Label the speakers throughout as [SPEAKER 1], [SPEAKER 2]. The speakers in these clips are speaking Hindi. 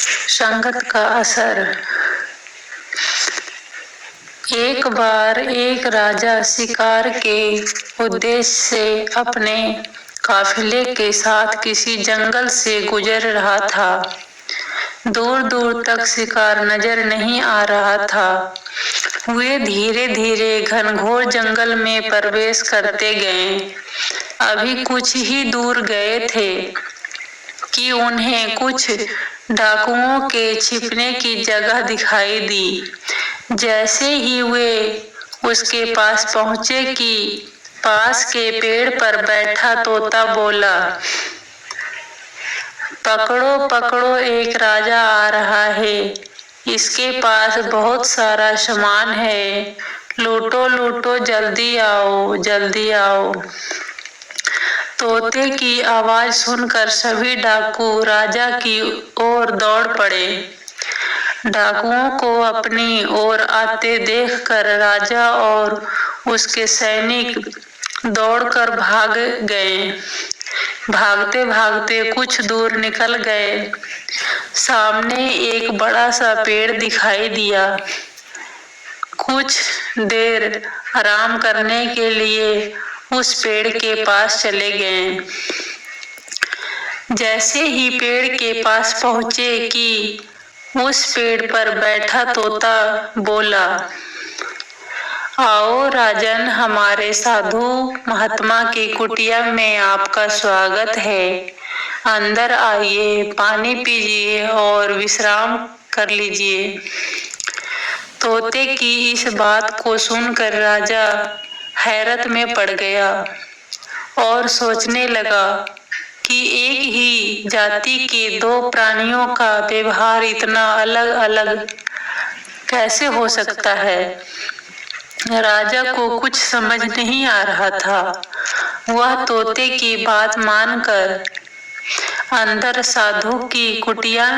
[SPEAKER 1] संगत का असर। एक बार एक राजा शिकार के उद्देश्य से अपने काफिले के साथ किसी जंगल से गुजर रहा था। दूर दूर तक शिकार नजर नहीं आ रहा था। वे धीरे धीरे घनघोर जंगल में प्रवेश करते गए। अभी कुछ ही दूर गए थे कि उन्हें कुछ डाकुओं के छिपने की जगह दिखाई दी। जैसे ही वे उसके पास पहुंचे कि पास के पेड़ पर बैठा तोता बोला, पकड़ो पकड़ो, एक राजा आ रहा है। इसके पास बहुत सारा सामान है। लूटो लूटो, जल्दी आओ जल्दी आओ। तोते की आवाज सुनकर सभी डाकू राजा की ओर दौड़ पड़े। डाकुओं को अपनी ओर आते देखकर राजा और उसके सैनिक दौड़कर भाग गए। भागते भागते कुछ दूर निकल गए। सामने एक बड़ा सा पेड़ दिखाई दिया। कुछ देर आराम करने के लिए उस पेड़ के पास चले गए। जैसे ही पेड़ के पास पहुंचे कि उस पेड़ पर बैठा तोता बोला, आओ राजन, हमारे साधु महात्मा की कुटिया में आपका स्वागत है। अंदर आइए, पानी पीजिए और विश्राम कर लीजिए। तोते की इस बात को सुनकर राजा हैरत में पड़ गया और सोचने लगा कि एक ही जाति के दो प्राणियों का व्यवहार इतना अलग अलग कैसे हो सकता है। राजा को कुछ समझ नहीं आ रहा था। वह तोते की बात मानकर अंदर साधु की कुटिया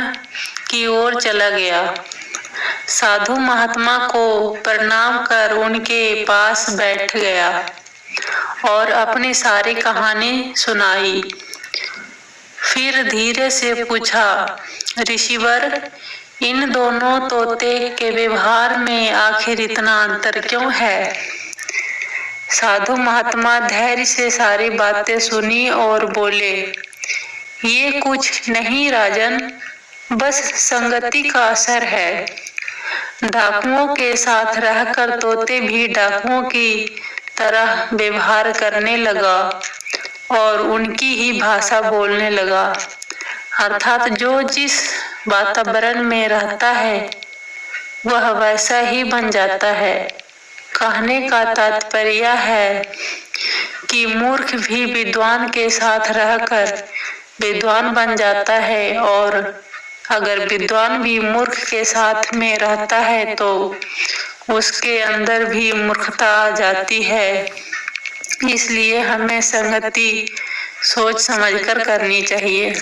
[SPEAKER 1] की ओर चला गया। साधु महात्मा को प्रणाम कर उनके पास बैठ गया और अपनी सारी कहानी सुनाई। फिर धीरे से पूछा, ऋषिवर, इन दोनों तोते के व्यवहार में आखिर इतना अंतर क्यों है। साधु महात्मा धैर्य से सारी बातें सुनी और बोले, ये कुछ नहीं राजन, बस संगति का असर है। डाकुओं के साथ रहकर तोते भी डाकुओं की तरह व्यवहार करने लगा और उनकी ही भाषा बोलने लगा। अर्थात जो जिस वातावरण में रहता है वह वैसा ही बन जाता है। कहने का तात्पर्य है कि मूर्ख भी विद्वान के साथ रहकर विद्वान बन जाता है और अगर विद्वान भी मूर्ख के साथ में रहता है तो उसके अंदर भी मूर्खता आ जाती है। इसलिए हमें संगति सोच समझकर करनी चाहिए।